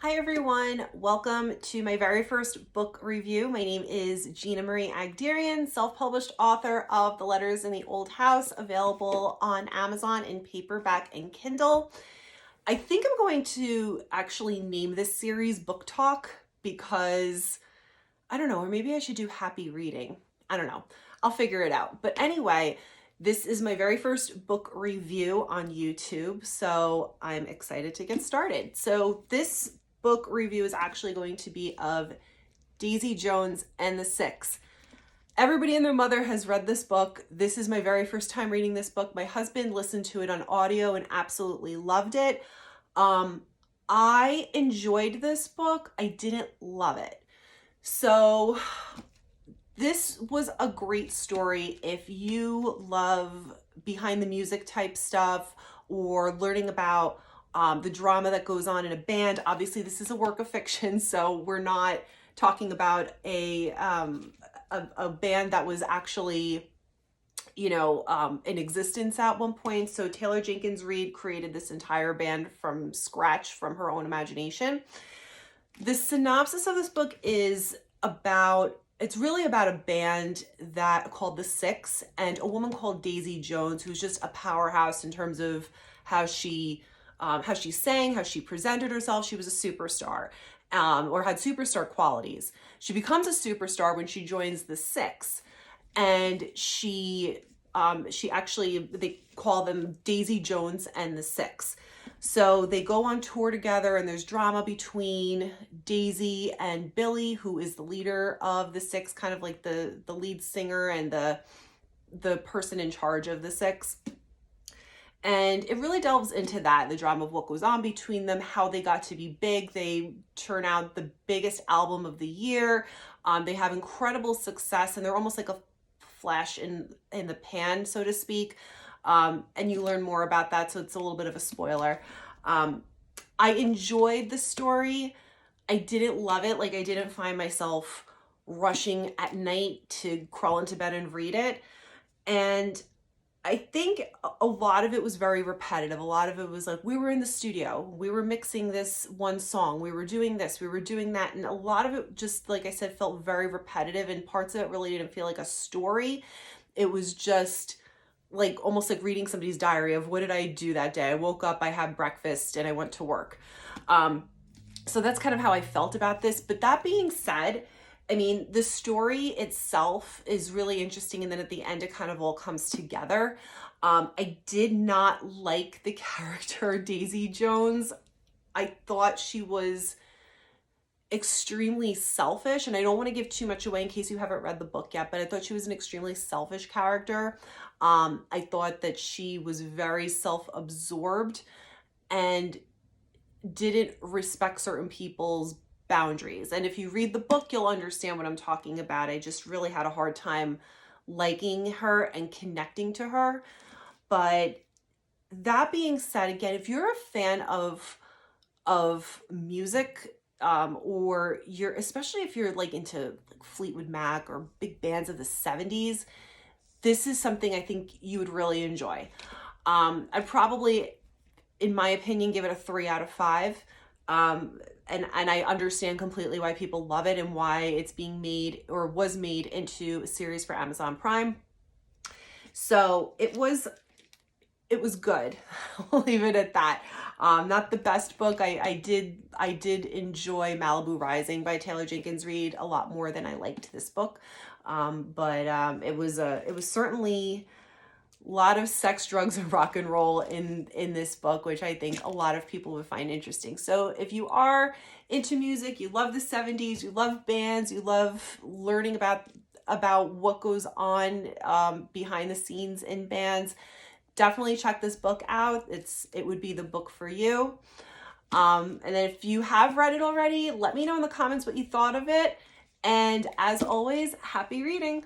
Hi everyone, welcome to my very first book review. My name is Gina Marie Agderian, self-published author of The Letters in the Old House, available on Amazon in paperback and Kindle. I think I'm going to actually name this series Book Talk because, I don't know, or maybe I should do Happy Reading. I don't know. I'll figure it out. But anyway, this is my very first book review on YouTube, so I'm excited to get started. So this book review is actually going to be of Daisy Jones and the Six. Everybody and their mother has read this book. This is my very first time reading this book. My husband listened to it on audio and absolutely loved it. I enjoyed this book. I didn't love it. So this was a great story if you love behind the music type stuff or learning about the drama that goes on in a band. Obviously, this is a work of fiction, so we're not talking about a band that was actually, in existence at one point. So Taylor Jenkins Reid created this entire band from scratch from her own imagination. The synopsis of this book is it's really about a band that called the Six and a woman called Daisy Jones, who's just a powerhouse in terms of how she sang, how she presented herself. She was a superstar, or had superstar qualities. She becomes a superstar when she joins the Six, and they call them Daisy Jones and the Six. So they go on tour together, and there's drama between Daisy and Billy, who is the leader of the Six, kind of like the lead singer and the person in charge of the Six. And it really delves into that, the drama of what goes on between them, how they got to be big. They turn out the biggest album of the year. They have incredible success, and they're almost like a flash in the pan, so to speak. And you learn more about that, so it's a little bit of a spoiler. I enjoyed the story. I didn't love it. Like, I didn't find myself rushing at night to crawl into bed and read it. And I think a lot of it was very repetitive. A lot of it was like, we were in the studio, we were mixing this one song, we were doing this, we were doing that. And a lot of it just, like I said, felt very repetitive, and parts of it really didn't feel like a story. It was just like almost like reading somebody's diary of, what did I do that day? I woke up, I had breakfast, and I went to work. So that's kind of how I felt about this. But that being said, I mean, the story itself is really interesting, and then at the end it kind of all comes together. I did not like the character Daisy Jones. I thought she was extremely selfish, and I don't want to give too much away in case you haven't read the book yet, but I thought she was an extremely selfish character. I thought that she was very self-absorbed and didn't respect certain people's boundaries. And if you read the book, you'll understand what I'm talking about. I just really had a hard time liking her and connecting to her. But that being said, again, if you're a fan of music, or especially if you're like into like Fleetwood Mac or big bands of the 70s, this is something I think you would really enjoy. I'd probably, in my opinion, give it a 3 out of 5. And I understand completely why people love it and why it's being made or was made into a series for Amazon Prime. So it was good. I'll leave it at that. Not the best book. I did enjoy Malibu Rising by Taylor Jenkins Reid a lot more than I liked this book. But it was certainly a lot of sex, drugs, and rock and roll in this book, which I think a lot of people would find interesting. So if you are into music, you love the 70s, you love bands, you love learning about what goes on behind the scenes in bands, definitely check this book out. It would be the book for you. And then if you have read it already, let me know in the comments what you thought of it. And as always, happy reading.